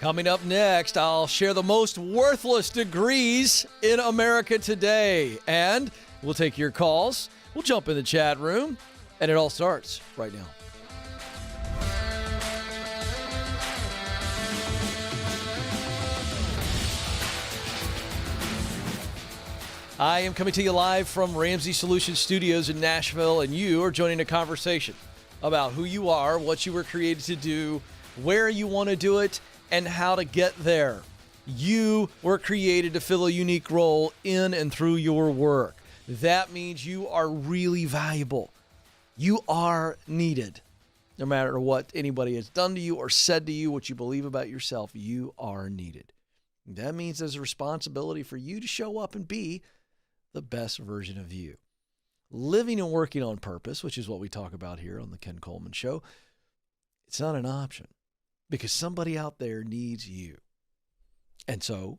Coming up next, I'll share the most worthless degrees in America today. And we'll take your calls. We'll jump in the chat room. And it all starts right now. I am coming to you live from Ramsey Solutions Studios in Nashville, and you are joining a conversation about who you are, what you were created to do, where you want to do it, and how to get there. You were created to fill a unique role in and through your work. That means you are really valuable. You are needed. No matter what anybody has done to you or said to you, what you believe about yourself, you are needed. That means there's a responsibility for you to show up and be the best version of you. Living and working on purpose, which is what we talk about here on the Ken Coleman Show, it's not an option because somebody out there needs you. And so,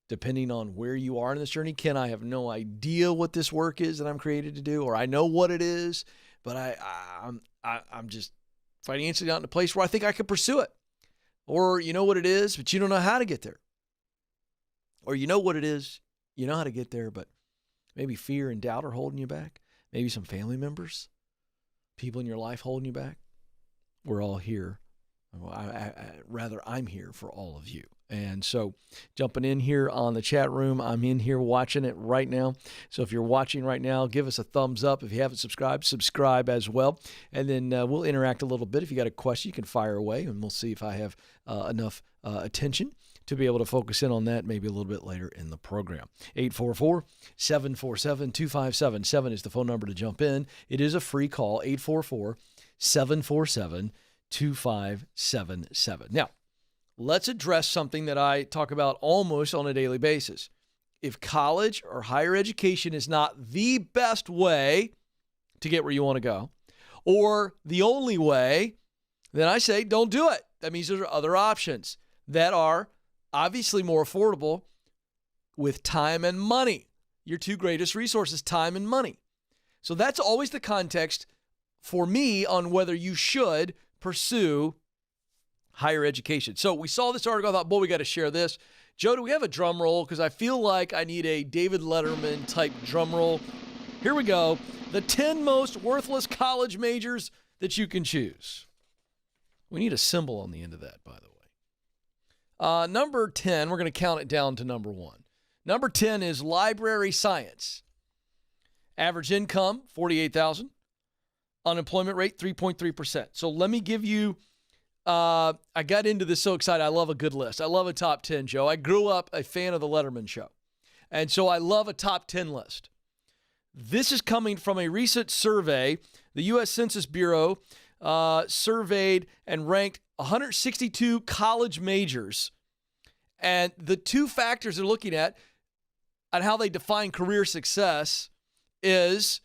depending on where you are in this journey, Ken, I have no idea what this work is that I'm created to do, or I know what it is, but I'm just financially not in a place where I think I could pursue it. Or you know what it is, but you don't know how to get there. Or you know what it is, you know how to get there, but maybe fear and doubt are holding you back. Maybe some family members, people in your life holding you back. We're all here. Well, I'm here for all of you. And so jumping in here on the chat room, I'm in here watching it right now. So if you're watching right now, give us a thumbs up. If you haven't subscribed, subscribe as well. And then we'll interact a little bit. If you got a question, you can fire away, and we'll see if I have enough attention to be able to focus in on that maybe a little bit later in the program. 844-747-2577 is the phone number to jump in. It is a free call, 844-747-2577. Now, let's address something that I talk about almost on a daily basis. If college or higher education is not the best way to get where you want to go, or the only way, then I say don't do it. That means there are other options that are obviously more affordable with time and money. Your two greatest resources, time and money. So that's always the context for me on whether you should pursue higher education. So we saw this article. I thought, boy, we got to share this. Joe, do we have a drum roll? Because I feel like I need a David Letterman type drum roll. Here we go. The 10 most worthless college majors that you can choose. We need a symbol on the end of that, by the way. Number 10, we're going to count it down to number 1. Number 10 is library science. Average income, $48,000. Unemployment rate, 3.3%. So let me give you, I got into this so excited. I love a good list. I love a top 10, Joe. I grew up a fan of the Letterman Show. And so I love a top 10 list. This is coming from a recent survey. The U.S. Census Bureau surveyed and ranked 162 college majors. And the two factors they're looking at on how they define career success is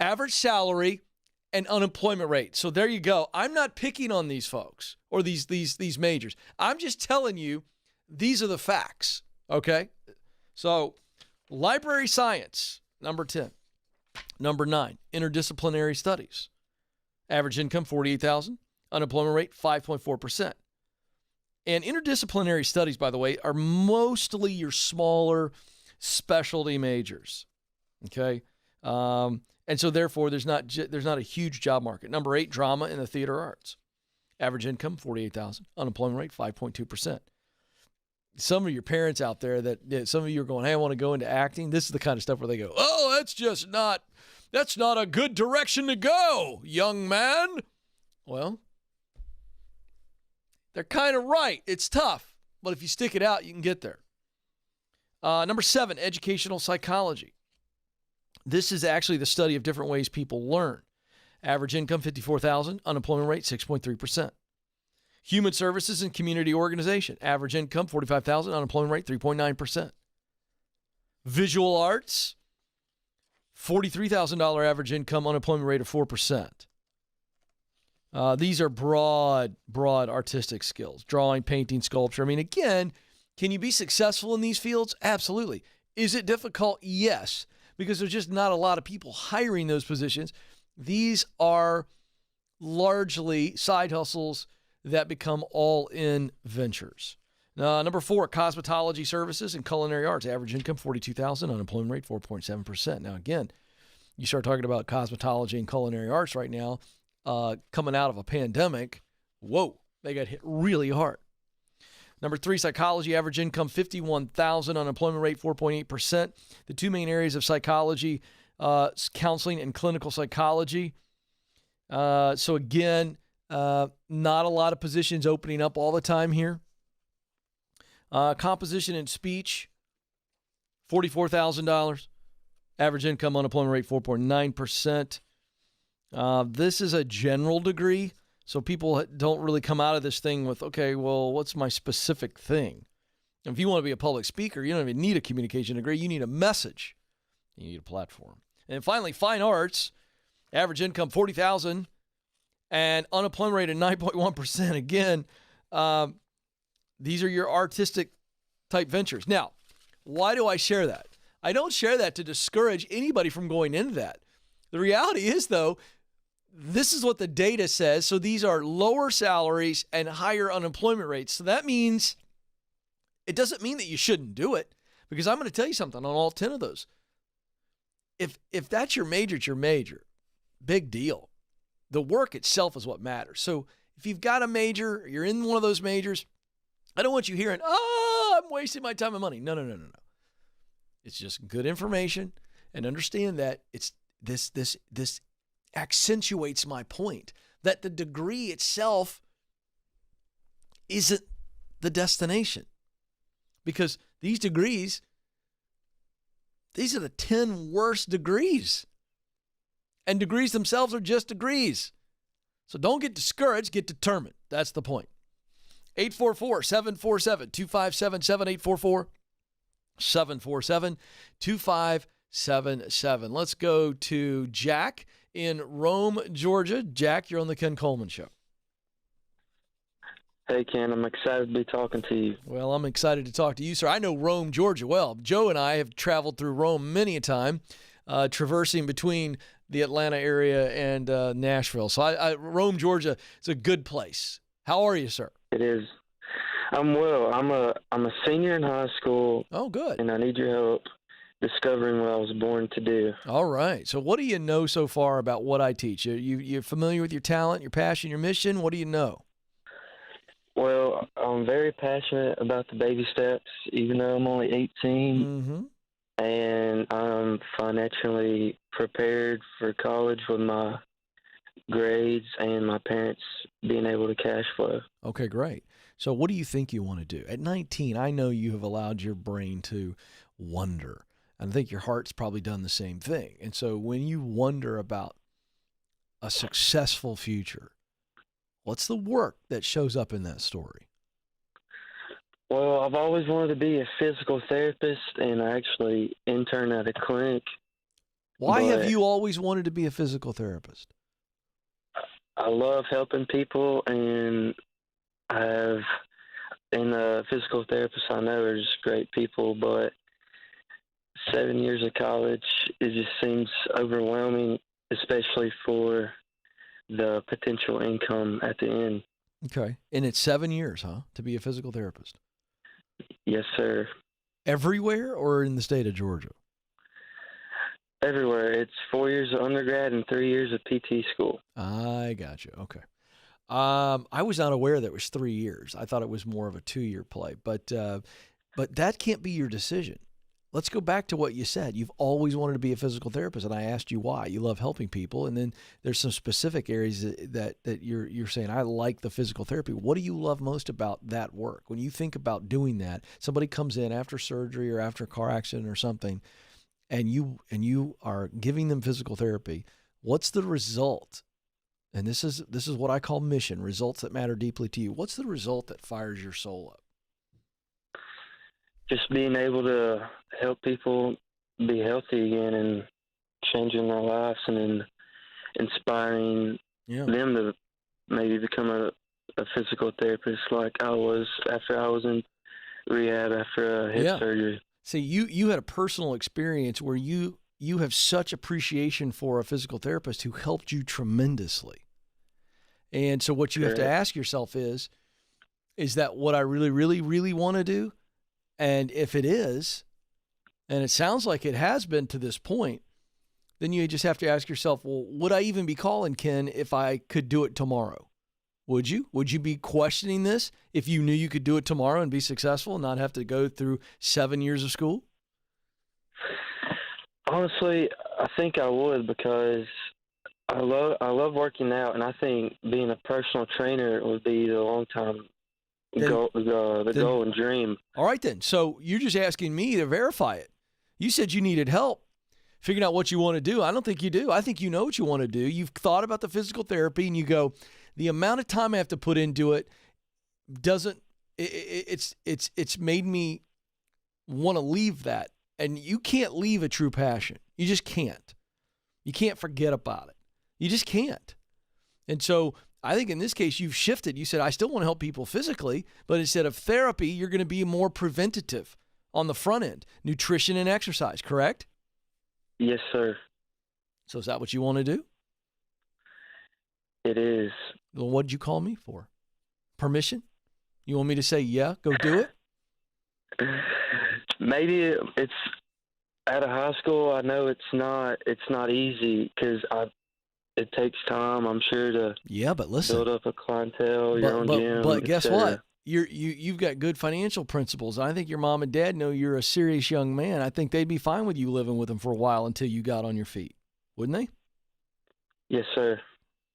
average salary and unemployment rate. So there you go. I'm not picking on these folks or these majors. I'm just telling you these are the facts, okay? So library science, number 10. Number 9, interdisciplinary studies. Average income, $48,000. Unemployment rate, 5.4%. And interdisciplinary studies, by the way, are mostly your smaller specialty majors, okay? And so, therefore, there's not a huge job market. Number 8, drama and the theater arts. Average income, $48,000. Unemployment rate, 5.2%. Some of your parents out there some of you are going, hey, I want to go into acting. This is the kind of stuff where they go, oh, that's not a good direction to go, young man. Well, they're kind of right. It's tough, but if you stick it out, you can get there. Number 7, educational psychology. This is actually the study of different ways people learn. Average income, $54,000. Unemployment rate, 6.3%. Human services and community organization. Average income, $45,000. Unemployment rate, 3.9%. Visual arts, $43,000 average income. Unemployment rate of 4%. These are broad artistic skills. Drawing, painting, sculpture. I mean, again, can you be successful in these fields? Absolutely. Is it difficult? Yes, because there's just not a lot of people hiring those positions. These are largely side hustles that become all-in ventures. Number 4, cosmetology services and culinary arts. Average income, $42,000. Unemployment rate, 4.7%. Now, again, you start talking about cosmetology and culinary arts right now, coming out of a pandemic, whoa, they got hit really hard. Number 3, psychology. Average income, $51,000. Unemployment rate, 4.8%. The two main areas of psychology, counseling and clinical psychology. So, again, not a lot of positions opening up all the time here. Composition and speech, $44,000. Average income, unemployment rate, 4.9%. This is a general degree, so people don't really come out of this thing with, okay, well, what's my specific thing? If you want to be a public speaker, you don't even need a communication degree. You need a message. You need a platform. And finally, fine arts. Average income, $40,000. And unemployment rate of 9.1%. Again, these are your artistic type ventures. Now, why do I share that? I don't share that to discourage anybody from going into that. The reality is, though, this is what the data says. So these are lower salaries and higher unemployment rates. So that means, it doesn't mean that you shouldn't do it, because I'm going to tell you something on all 10 of those. If that's your major, it's your major. Big deal. The work itself is what matters. So if you've got a major, you're in one of those majors, I don't want you hearing, I'm wasting my time and money. No. It's just good information, and understand that it's this accentuates my point that the degree itself isn't the destination, because these degrees, these are the 10 worst degrees, and degrees themselves are just degrees. So don't get discouraged, get determined. That's the point. 844-747-2577, 844-747-2577. Let's go to Jack in Rome, Georgia. Jack, you're on the Ken Coleman Show. Hey, Ken, I'm excited to be talking to you. Well, I'm excited to talk to you, sir. I know Rome, Georgia well. Joe and I have traveled through Rome many a time, traversing between the Atlanta area and Nashville. So Rome, Georgia, is a good place. How are you, sir? It is. I'm well. I'm a senior in high school. Oh, good. And I need your help discovering what I was born to do. All right. So what do you know so far about what I teach? You're familiar with your talent, your passion, your mission? What do you know? Well, I'm very passionate about the baby steps, even though I'm only 18. Mm-hmm. And I'm financially prepared for college with my grades and my parents being able to cash flow. Okay, great. So what do you think you want to do? At 19, I know you have allowed your brain to wonder. And I think your heart's probably done the same thing. And so when you wonder about a successful future, what's the work that shows up in that story? Well, I've always wanted to be a physical therapist, and I actually interned at a clinic. Why have you always wanted to be a physical therapist? I love helping people, and the physical therapists I know are just great people, but 7 years of college, it just seems overwhelming, especially for the potential income at the end. Okay. And it's 7 years, huh, to be a physical therapist? Yes, sir. Everywhere or in the state of Georgia? Everywhere. It's 4 years of undergrad and 3 years of PT school. I got you. Okay. I was not aware that it was 3 years. I thought it was more of a 2-year play, but that can't be your decision. Let's go back to what you said. You've always wanted to be a physical therapist, and I asked you why. You love helping people, and then there's some specific areas that you're saying, I like the physical therapy. What do you love most about that work? When you think about doing that, somebody comes in after surgery or after a car accident or something, and you are giving them physical therapy, what's the result? And this is what I call mission, results that matter deeply to you. What's the result that fires your soul up? Just being able to help people be healthy again and changing their lives, and then inspiring them to maybe become a physical therapist like I was after I was in rehab after a hip surgery. See, you had a personal experience where you have such appreciation for a physical therapist who helped you tremendously. And so what you have to ask yourself is that what I really, really, really want to do? And if it is, and it sounds like it has been to this point, then you just have to ask yourself, well, would I even be calling Ken if I could do it tomorrow? Would you? Would you be questioning this if you knew you could do it tomorrow and be successful and not have to go through 7 years of school? Honestly, I think I would, because I love working out, and I think being a personal trainer would be the long time goal and dream. All right, then. So you're just asking me to verify it. You said you needed help figuring out what you want to do. I don't think you do. I think you know what you want to do. You've thought about the physical therapy, and you go, the amount of time I have to put into it doesn't. It's made me want to leave that, and you can't leave a true passion. You just can't. You can't forget about it. You just can't. And so I think in this case, you've shifted. You said, I still want to help people physically, but instead of therapy, you're going to be more preventative on the front end, nutrition and exercise, correct? Yes, sir. So is that what you want to do? It is. Well, what did you call me for? Permission? You want me to say, yeah, go do it? Maybe it's out of high school. I know it's not easy, because it takes time, I'm sure, to but listen, build up a clientele, your own gym. But guess what? You've got good financial principles. I think your mom and dad know you're a serious young man. I think they'd be fine with you living with them for a while until you got on your feet, wouldn't they? Yes, sir.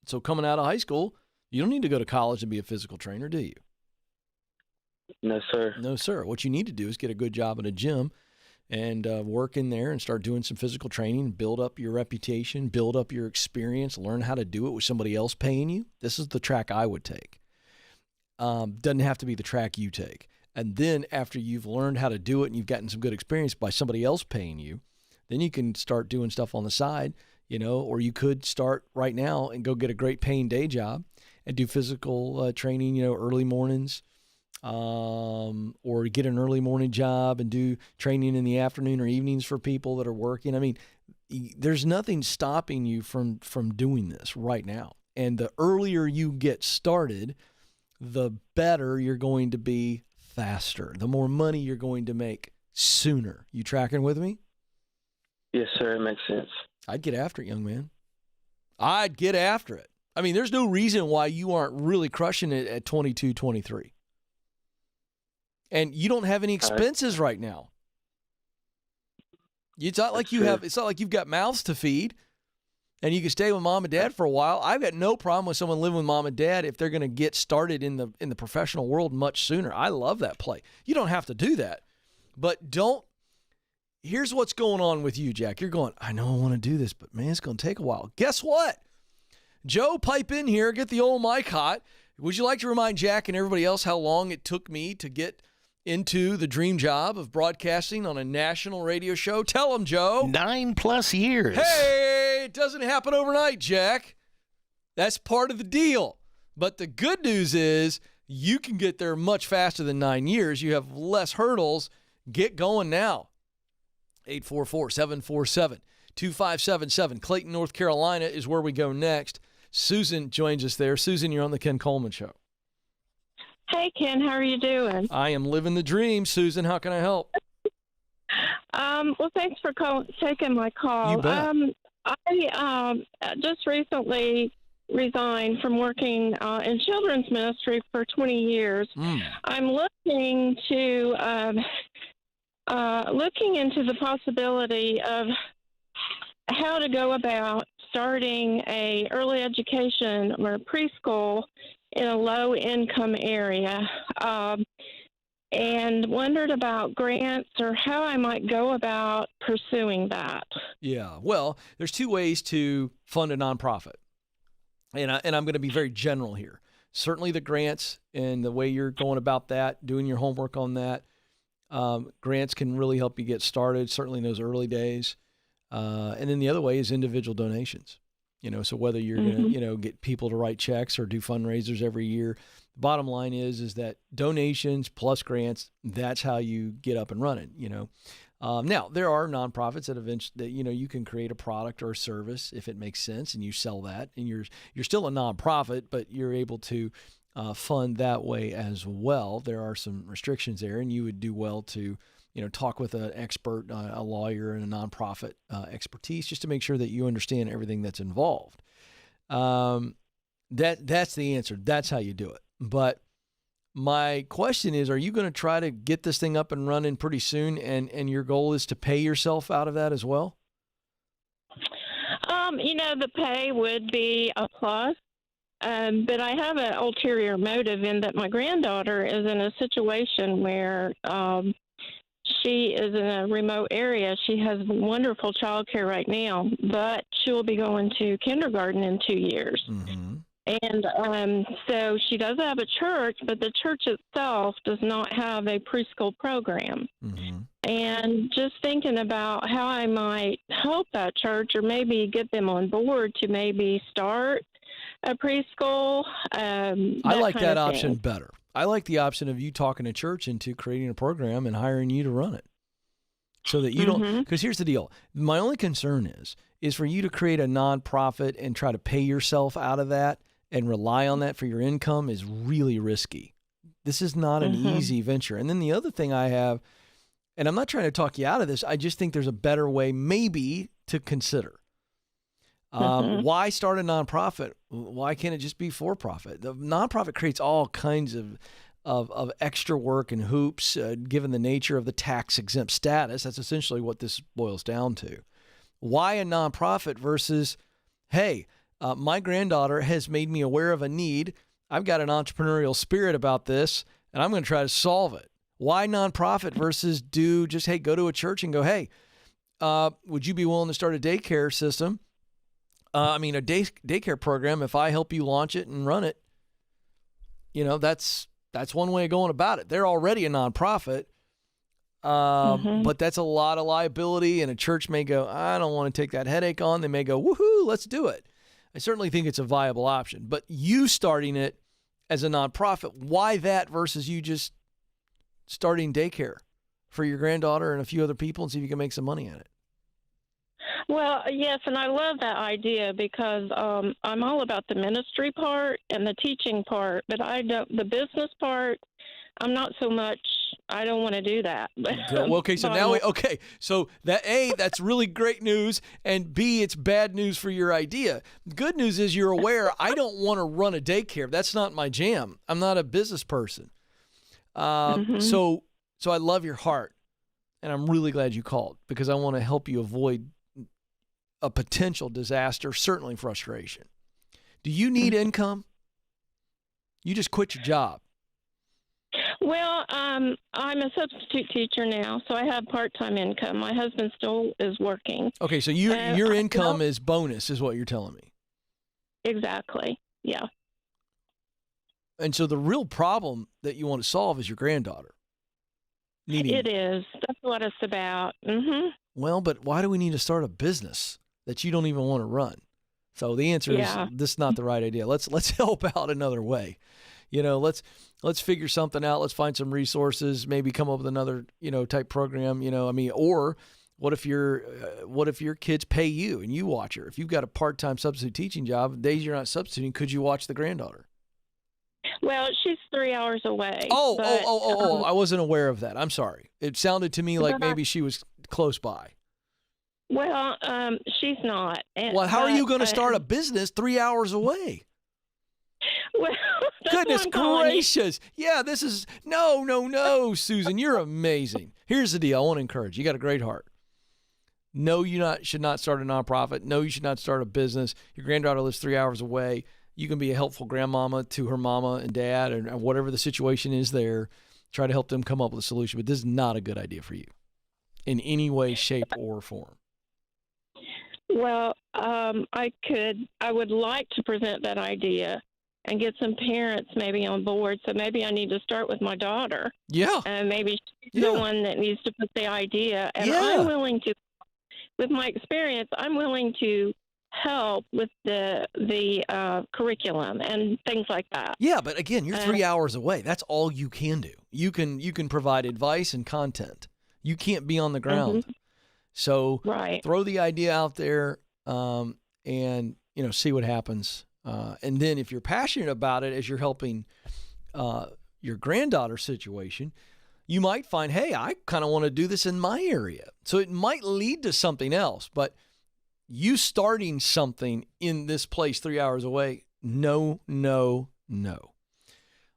So coming out of high school, you don't need to go to college to be a physical trainer, do you? No, sir. No, sir. What you need to do is get a good job at a gym and work in there and start doing some physical training, build up your reputation, build up your experience, learn how to do it with somebody else paying you. This is the track I would take. Doesn't have to be the track you take. And then after you've learned how to do it and you've gotten some good experience by somebody else paying you, then you can start doing stuff on the side, or you could start right now and go get a great paying day job and do physical training, early mornings, or get an early morning job and do training in the afternoon or evenings for people that are working. I mean, there's nothing stopping you from doing this right now. And the earlier you get started, the better you're going to be faster. The more money you're going to make sooner. You tracking with me? Yes, sir. It makes sense. I'd get after it, young man. I'd get after it. I mean, there's no reason why you aren't really crushing it at 22, 23. And you don't have any expenses right now. It's not like it's not like you've got mouths to feed and you can stay with mom and dad for a while. I've got no problem with someone living with mom and dad if they're going to get started in the professional world much sooner. I love that play. You don't have to do that. But here's what's going on with you, Jack. You're going, I know I want to do this, but man, it's going to take a while. Guess what? Joe, pipe in here, get the old mic hot. Would you like to remind Jack and everybody else how long it took me to get into the dream job of broadcasting on a national radio show? Tell them, Joe. 9+ years. Hey, it doesn't happen overnight, Jack. That's part of the deal. But the good news is you can get there much faster than 9 years. You have less hurdles. Get going now. 844-747-2577. Clayton, North Carolina is where we go next. Susan joins us there. Susan, you're on the Ken Coleman Show. Hey, Ken, how are you doing? I am living the dream. Susan, how can I help? Well, thanks for taking my call. You bet. I just recently resigned from working in children's ministry for 20 years. I'm looking into the possibility of how to go about starting a early education or preschool in a low-income area, and wondered about grants or how I might go about pursuing that. Yeah, well, there's two ways to fund a nonprofit, and I'm going to be very general here. Certainly the grants and the way you're going about that, doing your homework on that, grants can really help you get started, certainly in those early days. And then the other way is individual donations. So whether you're going to, get people to write checks or do fundraisers every year, the bottom line is that donations plus grants, that's how you get up and running, Now, there are nonprofits that you can create a product or a service if it makes sense, and you sell that, and you're still a nonprofit, but you're able to fund that way as well. There are some restrictions there, and you would do well to talk with an expert, a lawyer, and a nonprofit expertise, just to make sure that you understand everything that's involved. That's the answer. That's how you do it. But my question is, are you going to try to get this thing up and running pretty soon, and your goal is to pay yourself out of that as well? The pay would be a plus, but I have an ulterior motive in that my granddaughter is in a situation where she is in a remote area. She has wonderful child care right now, but she will be going to kindergarten in 2 years. Mm-hmm. And so she does have a church, but the church itself does not have a preschool program. Mm-hmm. And just thinking about how I might help that church or maybe get them on board to maybe start a preschool. I like that option better. I like the option of you talking to church into creating a program and hiring you to run it. So that you don't, because here's the deal. My only concern is for you to create a nonprofit and try to pay yourself out of that and rely on that for your income is really risky. This is not an easy venture. And then the other thing I have, and I'm not trying to talk you out of this, I just think there's a better way maybe to consider. Why start a nonprofit? Why can't it just be for profit? The nonprofit creates all kinds of extra work and hoops, given the nature of the tax exempt status. That's essentially what this boils down to. Why a nonprofit versus, hey, my granddaughter has made me aware of a need. I've got an entrepreneurial spirit about this, and I'm going to try to solve it. Why nonprofit versus go to a church and go, hey, would you be willing to start a daycare system? A daycare program, if I help you launch it and run it. That's one way of going about it. They're already a nonprofit, but that's a lot of liability, and a church may go, I don't want to take that headache on. They may go, woohoo, let's do it. I certainly think it's a viable option. But you starting it as a nonprofit, why that versus you just starting daycare for your granddaughter and a few other people and see if you can make some money at it? Well, yes, and I love that idea because I'm all about the ministry part and the teaching part, but the business part, I'm not so much. I don't want to do that. Well, okay, so so that's really great news, and B, it's bad news for your idea. Good news is you're aware I don't want to run a daycare. That's not my jam. I'm not a business person. So I love your heart, and I'm really glad you called because I want to help you avoid a potential disaster, certainly frustration. Do you need income? You just quit your job. Well, I'm a substitute teacher now, so I have part-time income. My husband still is working. Okay, so your income is bonus, is what you're telling me. Exactly, yeah. And so the real problem that you want to solve is your granddaughter. It is. That's what it's about. Mm-hmm. Well, but why do we need to start a business that you don't even want to run? So the answer is this is not the right idea. Let's help out another way. Let's figure something out. Let's find some resources, maybe come up with another, type program, or what if your kids pay you and you watch her? If you've got a part-time substitute teaching job, days you're not substituting, could you watch the granddaughter? Well, she's 3 hours away. I wasn't aware of that. I'm sorry. It sounded to me like maybe she was close by. Well, she's not. Well, how are you going to start a business 3 hours away? Well, goodness gracious. Yeah, this is no, Susan, you're amazing. Here's the deal. I want to encourage you. You got a great heart. No, should not start a nonprofit. No, you should not start a business. Your granddaughter lives 3 hours away. You can be a helpful grandmama to her mama and dad and whatever the situation is there. Try to help them come up with a solution. But this is not a good idea for you in any way, shape, or form. Well, I would like to present that idea and get some parents maybe on board. So maybe I need to start with my daughter. Yeah. And maybe she's the one that needs to put the idea. And I'm willing to, with my experience, I'm willing to help with the curriculum and things like that. Yeah, but again, you're 3 hours away. That's all you can do. You can provide advice and content. You can't be on the ground. So throw the idea out there and, see what happens. And then if you're passionate about it as you're helping your granddaughter's situation, you might find, hey, I kind of want to do this in my area. So it might lead to something else. But you starting something in this place 3 hours away, no.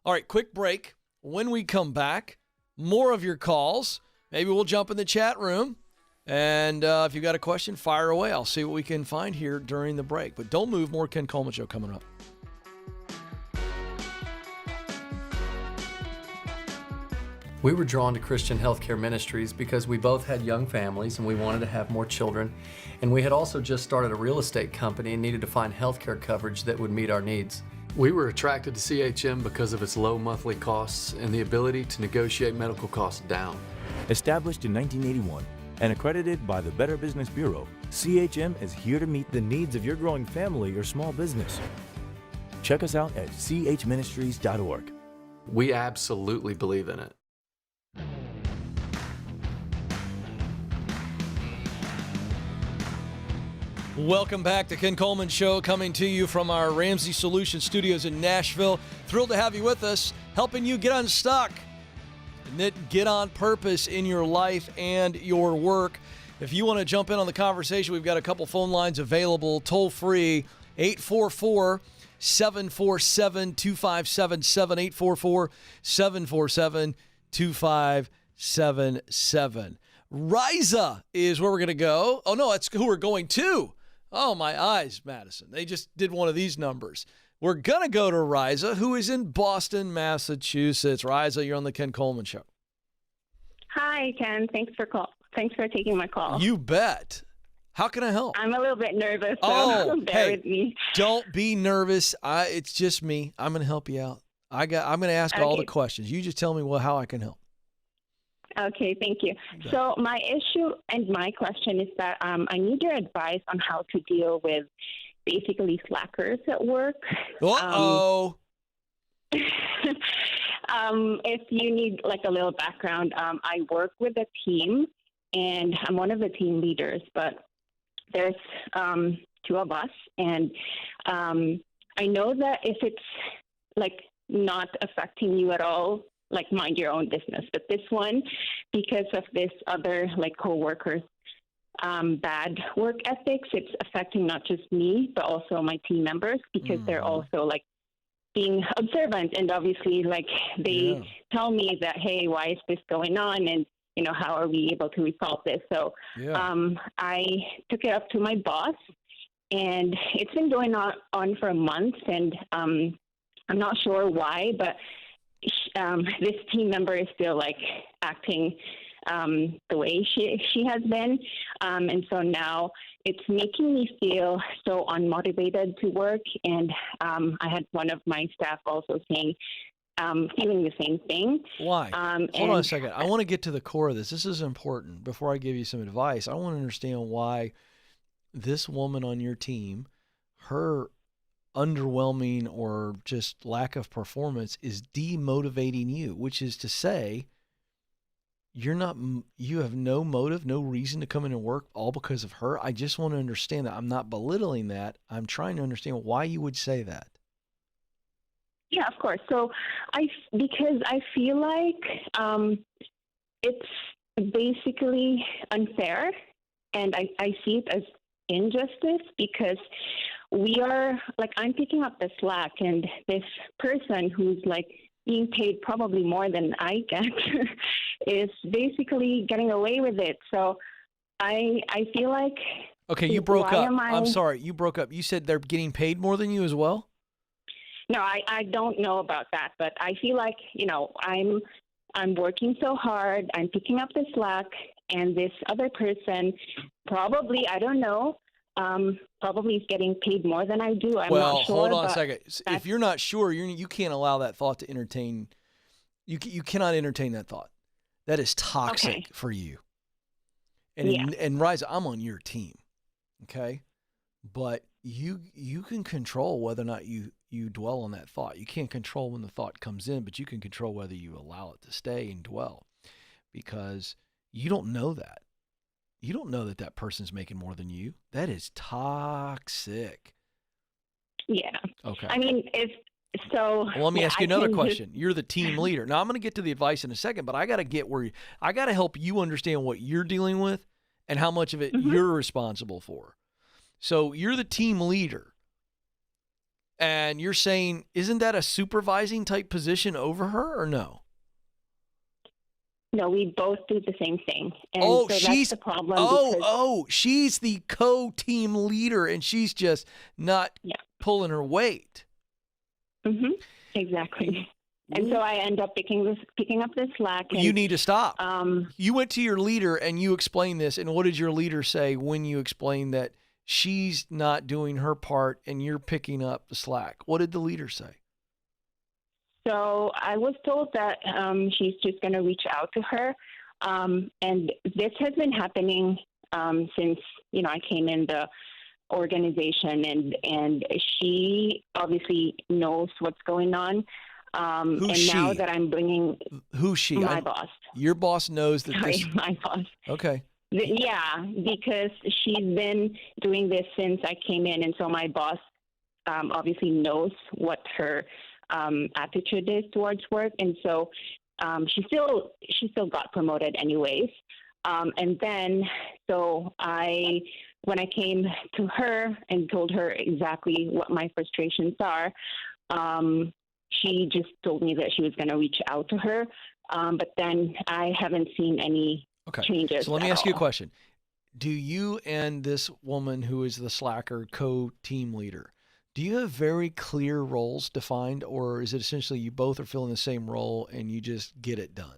All right, quick break. When we come back, more of your calls. Maybe we'll jump in the chat room. And if you got a question, fire away. I'll see what we can find here during the break. But don't move. More Ken Coleman Show coming up. We were drawn to Christian Healthcare Ministries because we both had young families and we wanted to have more children. And we had also just started a real estate company and needed to find healthcare coverage that would meet our needs. We were attracted to CHM because of its low monthly costs and the ability to negotiate medical costs down. Established in 1981 and accredited by the Better Business Bureau, CHM is here to meet the needs of your growing family or small business. Check us out at chministries.org. We absolutely believe in it. Welcome back to Ken Coleman Show, coming to you from our Ramsey Solutions studios in Nashville. Thrilled to have you with us, helping you get unstuck and get on purpose in your life and your work. If you want to jump in on the conversation, we've got a couple phone lines available, toll free, 844-747-2577, 844-747-2577. Riza is where we're going to go. Oh, no, that's who we're going to. Oh, my eyes, Madison. They just did one of these numbers. We're going to go to Riza, who is in Boston, Massachusetts. Riza, you're on the Ken Coleman Show. Hi, Ken. Thanks for taking my call. You bet. How can I help? I'm a little bit nervous, so bear with me. Don't be nervous. It's just me. I'm going to help you out. I'm going to ask all the questions. You just tell me how I can help. Okay, thank you. So my issue and my question is that I need your advice on how to deal with basically slackers at work. Uh-oh. If you need like a little background, I work with a team and I'm one of the team leaders, but there's two of us. And I know that if it's like not affecting you at all, like mind your own business. But this one, because of this other like coworkers' bad work ethics, it's affecting not just me, but also my team members because they're also like being observant. And obviously like they tell me that, hey, why is this going on? And, how are we able to resolve this? So I took it up to my boss and it's been going on for a month and I'm not sure why, but this team member is still like acting the way she has been. And so now it's making me feel so unmotivated to work. And I had one of my staff also saying, feeling the same thing. Why? Hold on a second. I want to get to the core of this. This is important. Before I give you some advice, I want to understand why this woman on your team, her underwhelming or just lack of performance is demotivating you, which is to say you have no motive, no reason to come in and work all because of her. I just want to understand that. I'm not belittling that. I'm trying to understand why you would say that. Yeah, of course. So because I feel like it's basically unfair and I see it as injustice because we are like, I'm picking up the slack and this person who's like being paid probably more than I get is basically getting away with it. So I feel like. Okay. You broke up. I'm sorry. You broke up. You said they're getting paid more than you as well? No, I don't know about that, but I feel like, I'm working so hard. I'm picking up the slack and this other person probably, I don't know, probably is getting paid more than I do. I'm not sure. Hold on a second. If you're not sure, you can't allow that thought to entertain. You cannot entertain that thought. That is toxic for you. And Riza, I'm on your team, okay? But you can control whether or not you dwell on that thought. You can't control when the thought comes in, but you can control whether you allow it to stay and dwell, because You don't know that. You don't know that that person's making more than you. That is toxic. Yeah. Okay. I mean, well, let me ask you another question. You're the team leader. Now, I'm going to get to the advice in a second, but I got to help you understand what you're dealing with and how much of it you're responsible for. So you're the team leader, and you're saying, isn't that a supervising type position over her or no? No, we both do the same thing. And so that's the problem. She's the co-team leader, and she's just not pulling her weight. Mm-hmm. Exactly. And so I end up picking up the slack. And, you need to stop. You went to your leader and you explained this. And what did your leader say when you explained that she's not doing her part and you're picking up the slack? What did the leader say? So I was told that she's just going to reach out to her. And this has been happening since, I came in the organization, and she obviously knows what's going on. Now that I'm bringing who's she? My boss. Your boss knows that. My boss. Okay. Yeah, because she's been doing this since I came in, and so my boss obviously knows what her attitude is towards work, and so she still got promoted anyways. And then when I came to her and told her exactly what my frustrations are, she just told me that she was going to reach out to her. But then I haven't seen any changes. So let me ask you a question. Do you and this woman who is the slacker co-team leader, do you have very clear roles defined, or is it essentially you both are filling the same role and you just get it done?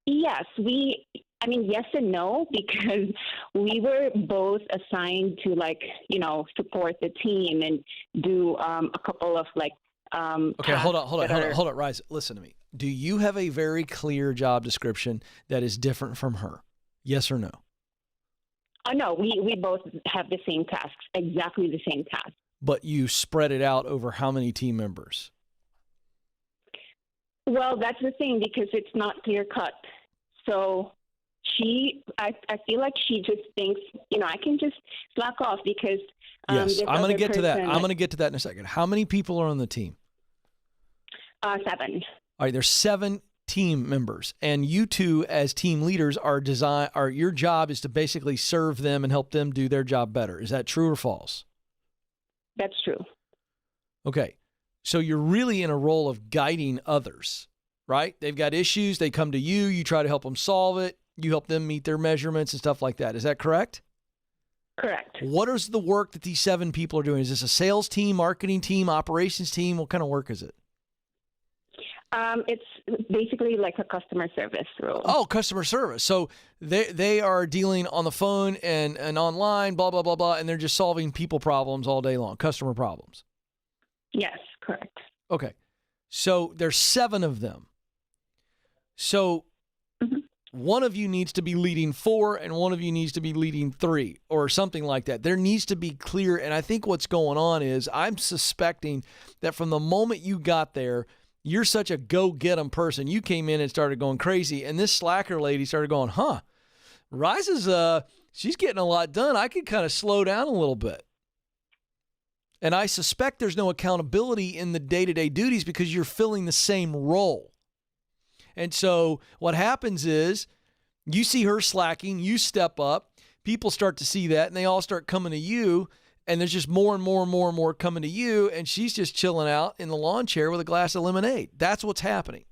Yes, yes and no, because we were both assigned to support the team and do a couple of Okay, hold on, Rise. Listen to me. Do you have a very clear job description that is different from her? Yes or no? No, we both have the same tasks, exactly the same task. But you spread it out over how many team members? Well, that's the thing, because it's not clear cut. So I feel like she just thinks, I can just slack off because. Yes, I'm going to get to that. I'm going to get to that in a second. How many people are on the team? 7. All right, there's 7 team members, and you two as team leaders your job is to basically serve them and help them do their job better. Is that true or false? That's true. Okay. So you're really in a role of guiding others, right? They've got issues. They come to you. You try to help them solve it. You help them meet their measurements and stuff like that. Is that correct? Correct. What is the work that these 7 people are doing? Is this a sales team, marketing team, operations team? What kind of work is it? It's basically like a customer service role. Oh, customer service. So they are dealing on the phone and online, blah, blah, blah, blah, and they're just solving people problems all day long, customer problems. Yes, correct. Okay. So there's 7 of them. So one of you needs to be leading 4 and one of you needs to be leading 3 or something like that. There needs to be clear. And I think what's going on is I'm suspecting that from the moment you got there, you're such a go-get-'em person. You came in and started going crazy. And this slacker lady started going, Rise is, she's getting a lot done. I could kind of slow down a little bit. And I suspect there's no accountability in the day-to-day duties because you're filling the same role. And so what happens is you see her slacking, you step up, people start to see that, and they all start coming to you, and there's just more and more and more and more coming to you, and she's just chilling out in the lawn chair with a glass of lemonade. That's what's happening.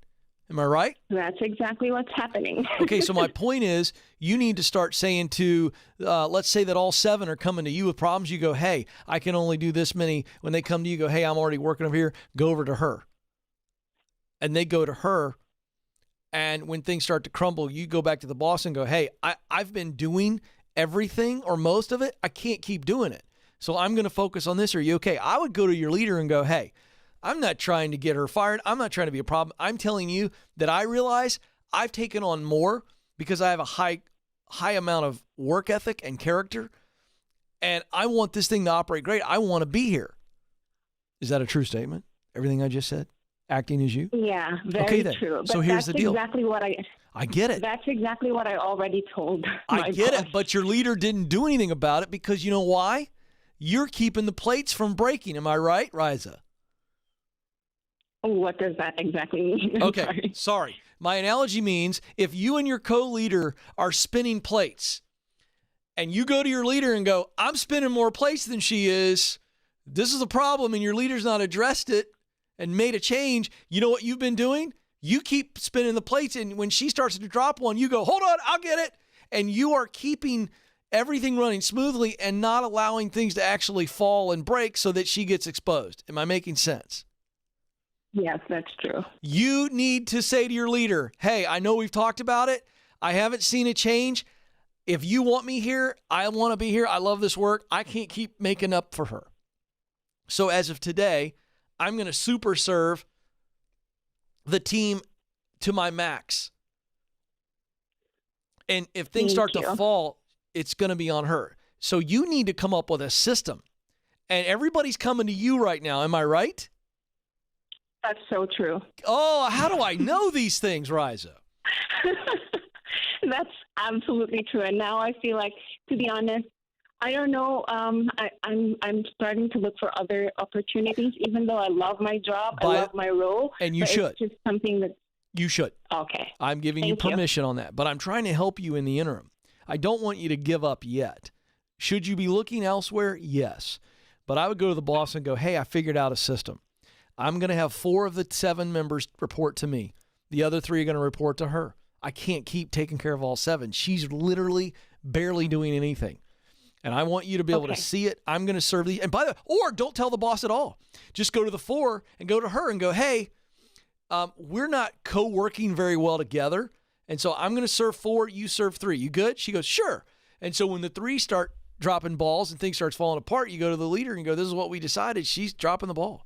Am I right? That's exactly what's happening. Okay, so my point is you need to start saying to, let's say that all 7 are coming to you with problems. You go, hey, I can only do this many. When they come to you, go, hey, I'm already working over here. Go over to her. And they go to her. And when things start to crumble, you go back to the boss and go, hey, I've been doing everything or most of it. I can't keep doing it. So I'm going to focus on this. Are you okay? I would go to your leader and go, hey, I'm not trying to get her fired. I'm not trying to be a problem. I'm telling you that I realize I've taken on more because I have a high amount of work ethic and character, and I want this thing to operate great. I want to be here. Is that a true statement? Everything I just said? acting as you? Yeah, very Okay, then. true. But So here's the deal. Exactly what I get it. That's exactly what I already told my I get boss. it, but your leader didn't do anything about it because you know why? You're keeping the plates from breaking. Am I right, Riza? What does that exactly mean? Okay, sorry. My analogy means if you and your co-leader are spinning plates and you go to your leader and go, I'm spinning more plates than she is, this is a problem, and your leader's not addressed it and made a change, you know what you've been doing? You keep spinning the plates, and when she starts to drop one, you go, hold on, I'll get it. And you are keeping everything running smoothly and not allowing things to actually fall and break so that she gets exposed. Am I making sense? Yes, that's true. You need to say to your leader, hey, I know we've talked about it. I haven't seen a change. If you want me here, I want to be here. I love this work. I can't keep making up for her. So as of today, I'm going to super serve the team to my max. And if things start to fall, it's going to be on her. So you need to come up with a system. And everybody's coming to you right now. Am I right? That's so true. Oh, how do I know these things, Riza? That's absolutely true. And now I feel like, to be honest, I don't know. I'm starting to look for other opportunities, even though I love my job, I love my role. And you should. It's just something that you should. Okay. I'm giving you permission on that, but I'm trying to help you in the interim. I don't want you to give up yet. Should you be looking elsewhere? Yes. But I would go to the boss and go, hey, I figured out a system. I'm going to have 4 of the 7 members report to me. The other 3 are going to report to her. I can't keep taking care of all 7. She's literally barely doing anything. And I want you to be able to see it. I'm going to serve the, and by the, or don't tell the boss at all. Just go to the 4 and go to her and go, hey, we're not co-working very well together. And so I'm going to serve 4, you serve 3. You good? She goes, sure. And so when the 3 start dropping balls and things starts falling apart, you go to the leader and go, this is what we decided. She's dropping the ball.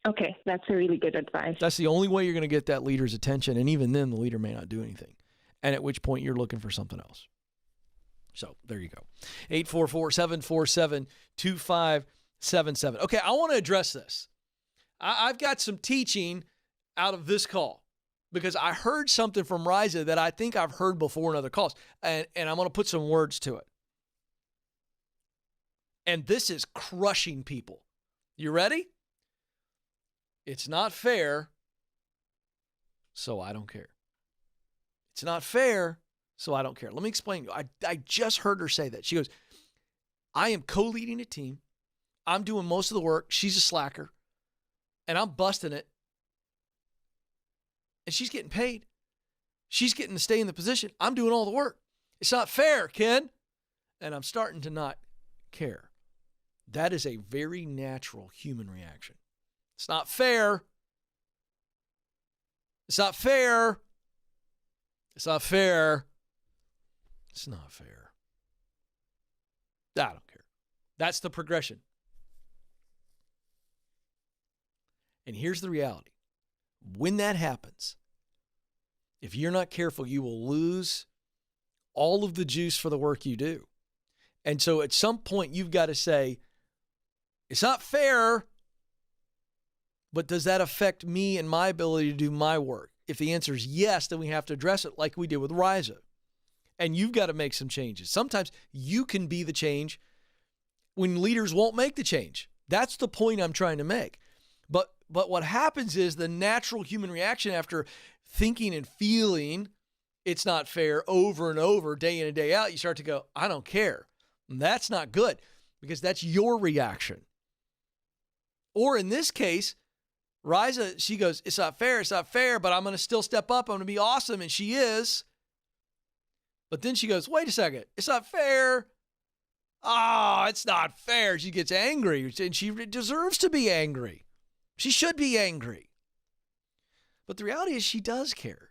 Okay, that's a really good advice. That's the only way you're going to get that leader's attention. And even then, the leader may not do anything. And at which point you're looking for something else. So there you go. 844-747-2577. Okay, I want to address this. I've got some teaching out of this call because I heard something from Riza that I think I've heard before in other calls. And I'm going to put some words to it. And this is crushing people. You ready? It's not fair, so I don't care. It's not fair, so I don't care. Let me explain. I just heard her say that. She goes, I am co-leading a team. I'm doing most of the work. She's a slacker, and I'm busting it. And she's getting paid. She's getting to stay in the position. I'm doing all the work. It's not fair, Ken. And I'm starting to not care. That is a very natural human reaction. It's not fair. It's not fair. It's not fair. It's not fair. I don't care. That's the progression. And here's the reality. When that happens, if you're not careful, you will lose all of the juice for the work you do. And so at some point, you've got to say, it's not fair. But does that affect me and my ability to do my work? If the answer is yes, then we have to address it like we did with Riza. And you've got to make some changes. Sometimes you can be the change when leaders won't make the change. That's the point I'm trying to make. But what happens is the natural human reaction after thinking and feeling it's not fair over and over, day in and day out, you start to go, I don't care. And that's not good because that's your reaction. Or in this case, Riza, she goes, it's not fair, but I'm going to still step up. I'm going to be awesome. And she is. But then she goes, wait a second, it's not fair. Oh, it's not fair. She gets angry, and she deserves to be angry. She should be angry. But the reality is she does care.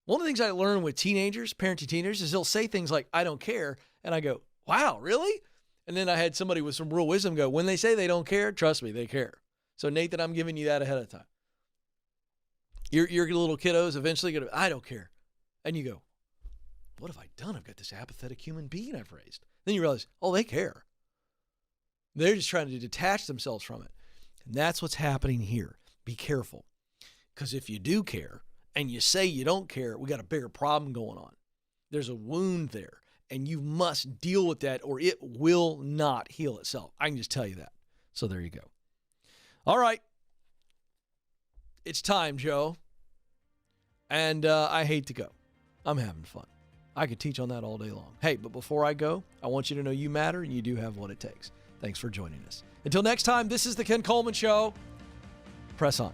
One of the things I learned with teenagers, parenting teenagers, is they'll say things like, I don't care. And I go, wow, really? And then I had somebody with some real wisdom go, when they say they don't care, trust me, they care. So, Nathan, I'm giving you that ahead of time. Your little kiddos eventually going to, I don't care. And you go, what have I done? I've got this apathetic human being I've raised. Then you realize, oh, they care. They're just trying to detach themselves from it. And that's what's happening here. Be careful. Because if you do care and you say you don't care, we got a bigger problem going on. There's a wound there, and you must deal with that or it will not heal itself. I can just tell you that. So there you go. All right. It's time, Joe. And I hate to go. I'm having fun. I could teach on that all day long. Hey, but before I go, I want you to know you matter and you do have what it takes. Thanks for joining us. Until next time, this is the Ken Coleman Show. Press on.